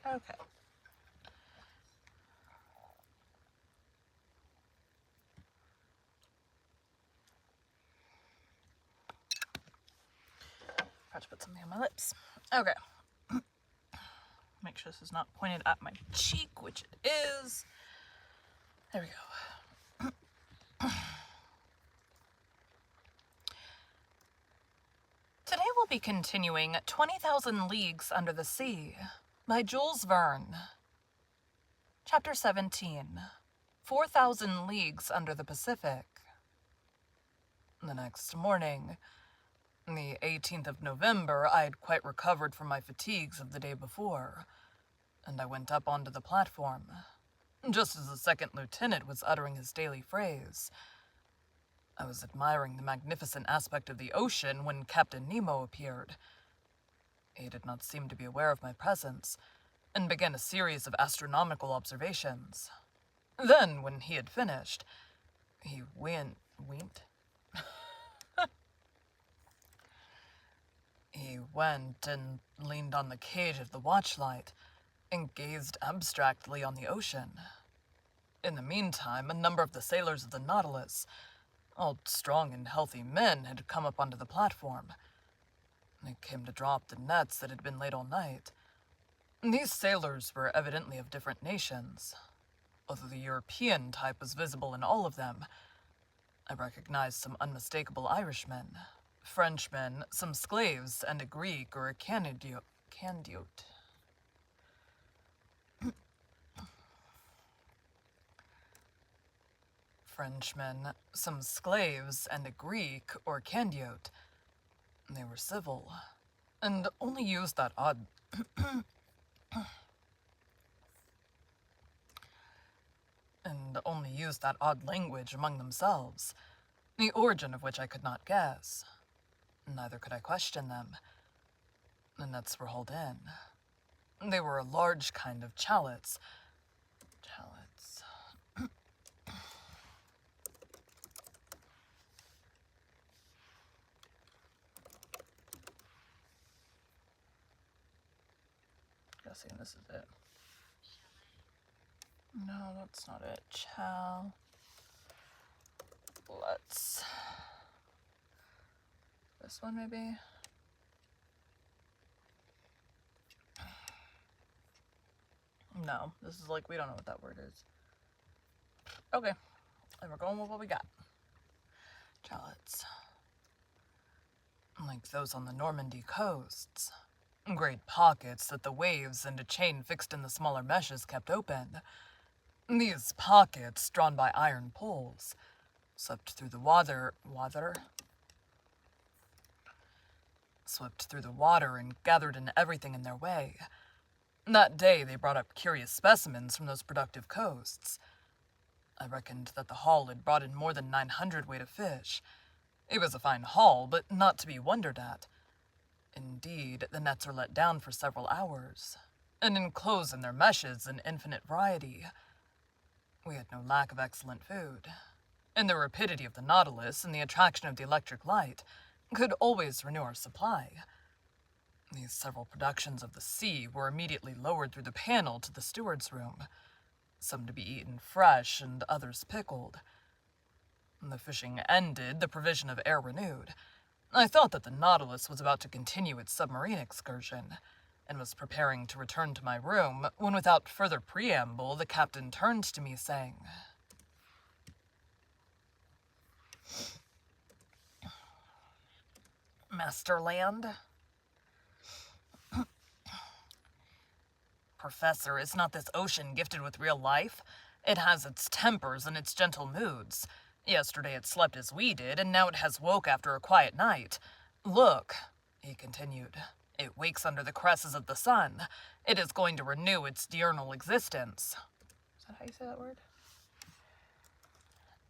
Okay. Forgot to put something on my lips. Okay. Make sure this is not pointed at my cheek, which it is. There we go. Today we'll be continuing 20,000 Leagues Under the Sea by Jules Verne. Chapter 17, 4,000 Leagues Under the Pacific. The next morning, the 18th of November, I had quite recovered from my fatigues of the day before, and I went up onto the platform, just as the second lieutenant was uttering his daily phrase. I was admiring the magnificent aspect of the ocean when Captain Nemo appeared. He did not seem to be aware of my presence, and began a series of astronomical observations. Then, when he had finished, he winked? He went and leaned on the cage of the watchlight and gazed abstractly on the ocean. In the meantime, a number of the sailors of the Nautilus, all strong and healthy men, had come up onto the platform. They came to draw up the nets that had been laid all night. These sailors were evidently of different nations. Although the European type was visible in all of them, I recognized some unmistakable Irishmen, Frenchmen, some slaves, and a Greek or a Candiote. Frenchmen, some slaves, and a Greek or Candiote. They were civil, and only used that odd language among themselves, the origin of which I could not guess. Neither could I question them. The nets were hauled in. They were a large kind of challets. Guessing this is it. No, that's not it. Let's... This one, maybe? No, this is like, we don't know what that word is. Okay, and we're going with what we got. Challets. Like those on the Normandy coasts. Great pockets that the waves and a chain fixed in the smaller meshes kept open. These pockets, drawn by iron poles, swept through the water and gathered in everything in their way. That day they brought up curious specimens from those productive coasts. I reckoned that the haul had brought in more than 900 weight of fish. It was a fine haul, but not to be wondered at. Indeed, the nets are let down for several hours, and enclose in their meshes an infinite variety. We had no lack of excellent food, and the rapidity of the Nautilus and the attraction of the electric light could always renew our supply. These several productions of the sea were immediately lowered through the panel to the steward's room, some to be eaten fresh and others pickled. The fishing ended, the provision of air renewed. I thought that the Nautilus was about to continue its submarine excursion, and was preparing to return to my room, when without further preamble, the captain turned to me, saying, "Master Land? Professor, is not this ocean gifted with real life? It has its tempers and its gentle moods. Yesterday it slept as we did, and now it has woke after a quiet night. Look," he continued, "it wakes under the cresses of the sun. It is going to renew its diurnal existence." Is that how you say that word?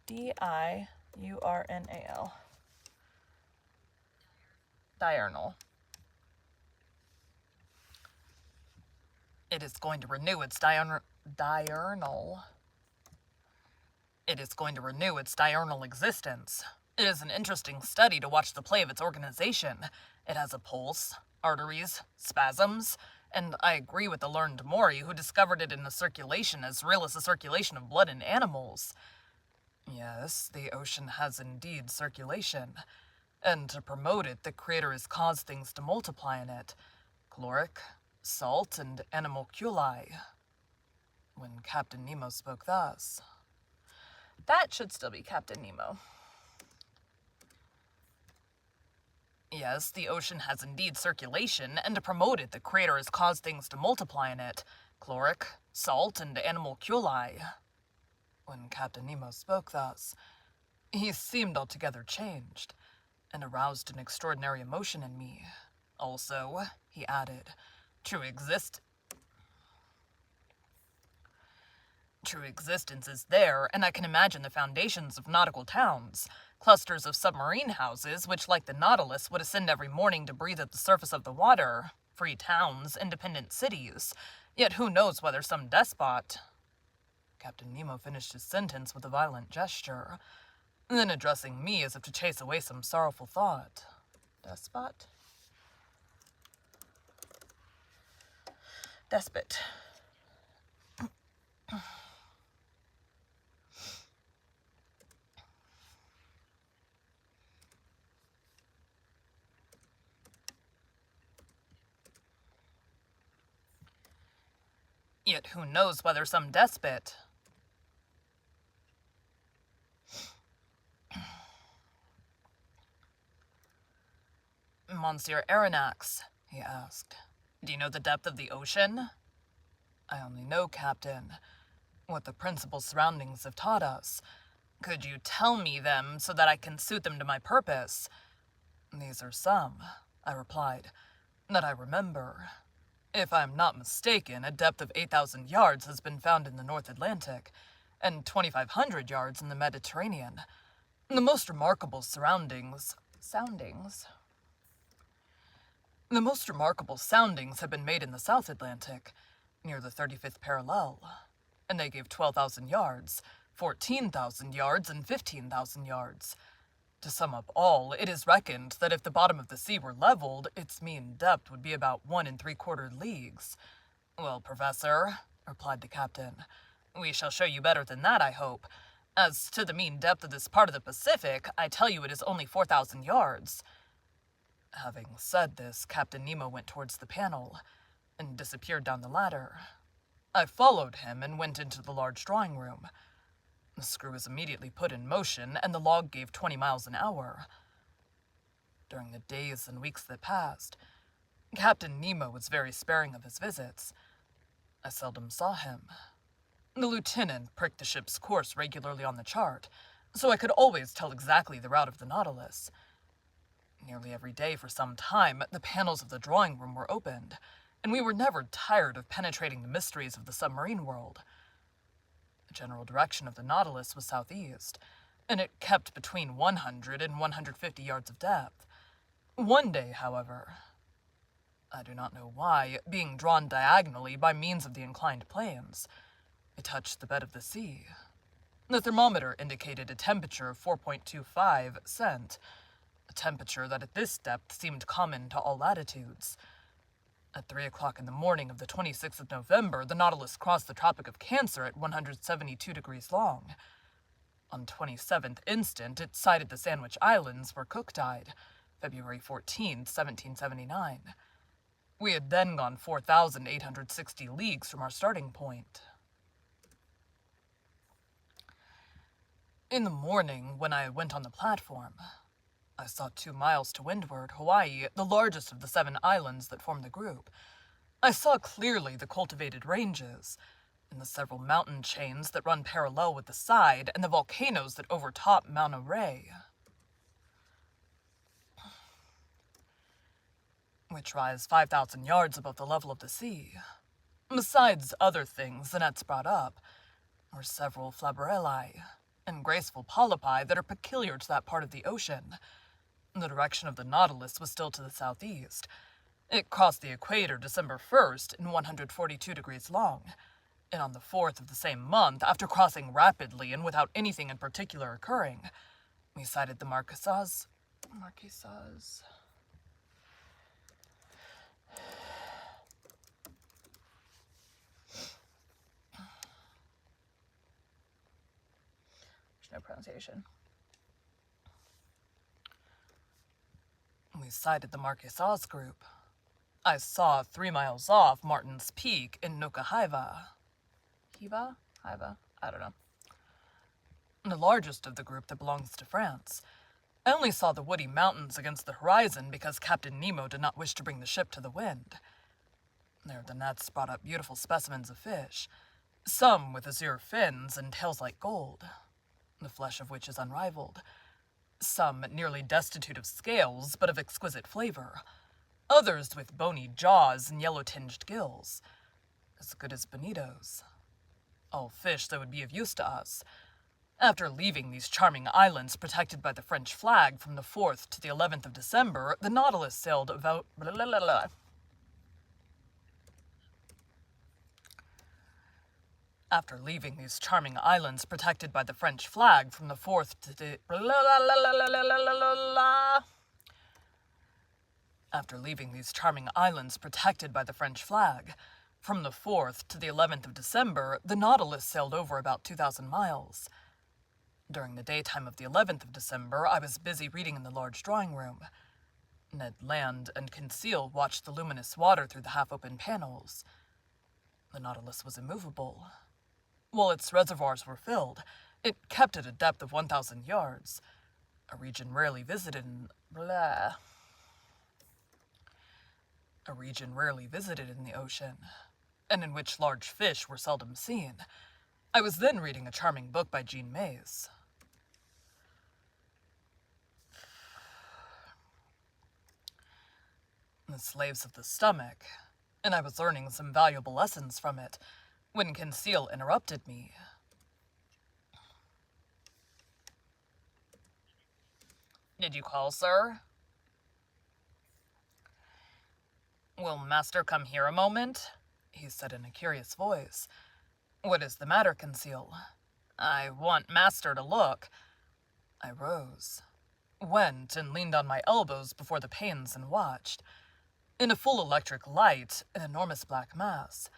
D-I-U-R-N-A-L. Diurnal. It is going to renew its diurnal. It is going to renew its diurnal existence. It is an interesting study to watch the play of its organization. It has a pulse, arteries, spasms. and I agree with the learned Maury who discovered it in the circulation as real as the circulation of blood in animals. Yes, the ocean has indeed circulation, and to promote it, the Creator has caused things to multiply in it. Caloric, salt, and animalculi. When Captain Nemo spoke thus. That should still be Captain Nemo. Yes, the ocean has indeed circulation, and to promote it, the Creator has caused things to multiply in it. Caloric, salt, and animalculi. When Captain Nemo spoke thus, he seemed altogether changed, and aroused an extraordinary emotion in me. Also, he added, true existence is there, and I can imagine the foundations of nautical towns, clusters of submarine houses, which, like the Nautilus, would ascend every morning to breathe at the surface of the water, free towns, independent cities. Yet who knows whether some despot... Captain Nemo finished his sentence with a violent gesture, then addressing me as if to chase away some sorrowful thought. Despot? Despot. Yet who knows whether some despot... Monsieur Aronnax, he asked, do you know the depth of the ocean? I only know, Captain, what the principal surroundings have taught us. Could you tell me them so that I can suit them to my purpose? These are some, I replied, that I remember. If I am not mistaken, a depth of 8,000 yards has been found in the North Atlantic, and 2,500 yards in the Mediterranean. The most remarkable soundings have been made in the South Atlantic, near the 35th parallel, and they gave 12,000 yards, 14,000 yards, and 15,000 yards. To sum up all, it is reckoned that if the bottom of the sea were leveled, its mean depth would be about 1 3/4 leagues. Well, Professor, replied the captain, we shall show you better than that, I hope. As to the mean depth of this part of the Pacific, I tell you it is only 4,000 yards. Having said this, Captain Nemo went towards the panel, and disappeared down the ladder. I followed him and went into the large drawing room. The screw was immediately put in motion, and the log gave 20 miles an hour. During the days and weeks that passed, Captain Nemo was very sparing of his visits. I seldom saw him. The lieutenant pricked the ship's course regularly on the chart, so I could always tell exactly the route of the Nautilus. Nearly every day for some time, the panels of the drawing room were opened, and we were never tired of penetrating the mysteries of the submarine world. The general direction of the Nautilus was southeast, and it kept between 100 and 150 yards of depth. One day, however, I do not know why, being drawn diagonally by means of the inclined planes, it touched the bed of the sea. The thermometer indicated a temperature of 4.25 cent, a temperature that at this depth seemed common to all latitudes. At 3 o'clock in the morning of the 26th of November, the Nautilus crossed the Tropic of Cancer at 172 degrees long. On 27th instant, it sighted the Sandwich Islands, where Cook died, February 14, 1779. We had then gone 4,860 leagues from our starting point. In the morning, when I went on the platform, I saw 2 miles to windward Hawaii, the largest of the 7 islands that form the group. I saw clearly the cultivated ranges, and the several mountain chains that run parallel with the side, and the volcanoes that overtop Mauna Rea, which rise 5,000 yards above the level of the sea. Besides other things the nets brought up, were several flabrelli and graceful polypi that are peculiar to that part of the ocean. The direction of the Nautilus was still to the southeast. It crossed the equator December 1st in 142 degrees long, and on the 4th of the same month, after crossing rapidly and without anything in particular occurring, we sighted the Marquesas. no pronunciation. We sighted the Marquis Oz group. I saw 3 miles off Martin's Peak in Nokahaiva. Hiva? Hiva? I don't know. The largest of the group that belongs to France. I only saw the woody mountains against the horizon because Captain Nemo did not wish to bring the ship to the wind. There the nets brought up beautiful specimens of fish, some with azure fins and tails like gold, the flesh of which is unrivaled, some nearly destitute of scales but of exquisite flavor, others with bony jaws and yellow-tinged gills, as good as bonitos. All fish that would be of use to us. After leaving these charming islands protected by the French flag from the 4th to the 11th of December, the Nautilus sailed about... After leaving these charming islands protected by the French flag from the 4th to the... After leaving these charming islands protected by the French flag, from the 4th to the 11th of December, the Nautilus sailed over about 2,000 miles. During the daytime of the 11th of December, I was busy reading in the large drawing room. Ned Land and Conseil watched the luminous water through the half-open panels. The Nautilus was immovable. While its reservoirs were filled, it kept at a depth of 1,000 yards, a region rarely visited in... a region rarely visited in the ocean, and in which large fish were seldom seen. I was then reading a charming book by Jean Mays. The Slaves of the Stomach, and I was learning some valuable lessons from it, when Conseil interrupted me. "Did you call, sir?" "Will master come here a moment?" he said in a curious voice. "What is the matter, Conseil?" "I want master to look." I rose, went, and leaned on my elbows before the panes and watched. In a full electric light, an enormous black mass,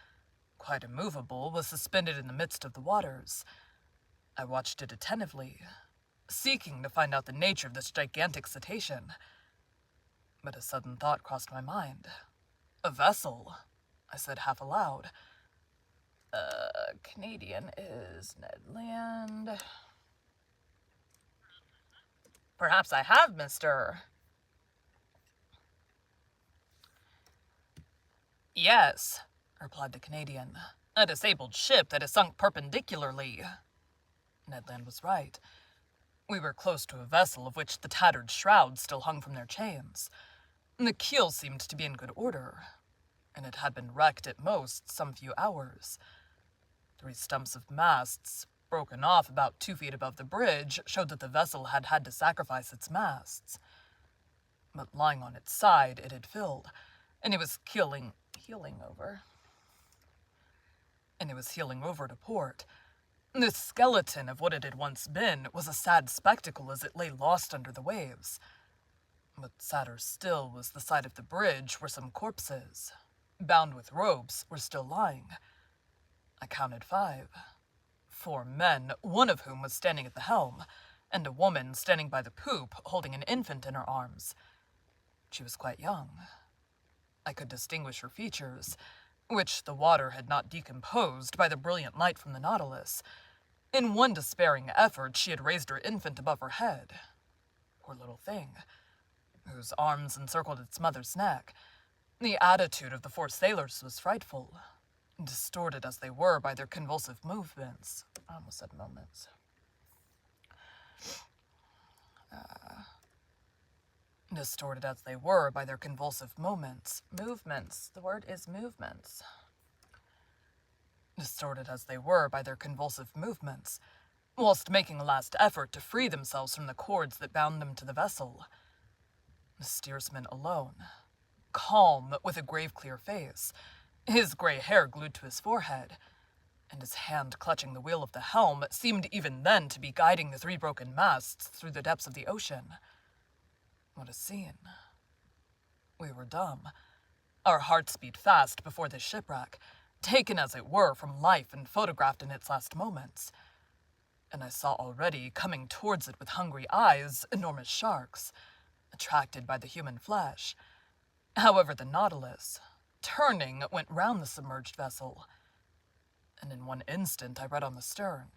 quite immovable, was suspended in the midst of the waters. I watched it attentively, seeking to find out the nature of this gigantic cetacean. But a sudden thought crossed my mind. "A vessel," I said half aloud. Canadian is Ned Land. "Perhaps I have, mister." "Yes," replied the Canadian. "A disabled ship that has sunk perpendicularly." Ned Land was right. We were close to a vessel of which the tattered shrouds still hung from their chains. The keel seemed to be in good order, and it had been wrecked at most some few hours. 3 stumps of masts, broken off about 2 feet above the bridge, showed that the vessel had had to sacrifice its masts. But lying on its side, it had filled, and it was heeling over to port. This skeleton of what it had once been was a sad spectacle as it lay lost under the waves. But sadder still was the sight of the bridge where some corpses, bound with ropes, were still lying. I counted 5. 4 men, one of whom was standing at the helm, and a woman standing by the poop holding an infant in her arms. She was quite young. I could distinguish her features, which the water had not decomposed by the brilliant light from the Nautilus. In one despairing effort, she had raised her infant above her head. Poor little thing, whose arms encircled its mother's neck. The attitude of the 4 sailors was frightful, distorted as they were by their convulsive movements. I almost said moments. Distorted as they were by their convulsive movements. Movements. The word is movements. Distorted as they were by their convulsive movements, whilst making a last effort to free themselves from the cords that bound them to the vessel. The steersman alone, calm, with a grave, clear face, his gray hair glued to his forehead, and his hand clutching the wheel of the helm, seemed even then to be guiding the 3 broken masts through the depths of the ocean. What a scene. We were dumb. Our hearts beat fast before this shipwreck, taken as it were from life and photographed in its last moments. and I saw already, coming towards it with hungry eyes, enormous sharks, attracted by the human flesh. However, the Nautilus, turning, went round the submerged vessel, and in one instant I read on the stern,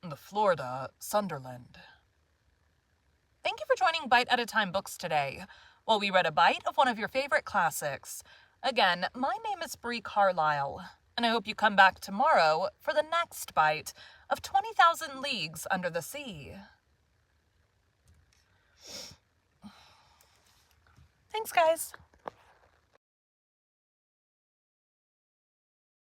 the Florida Sunderland. Thank you for joining Bite at a Time Books today, while we read a bite of one of your favorite classics. Again, my name is Bree Carlile, and I hope you come back tomorrow for the next bite of 20,000 Leagues Under the Sea. Thanks, guys.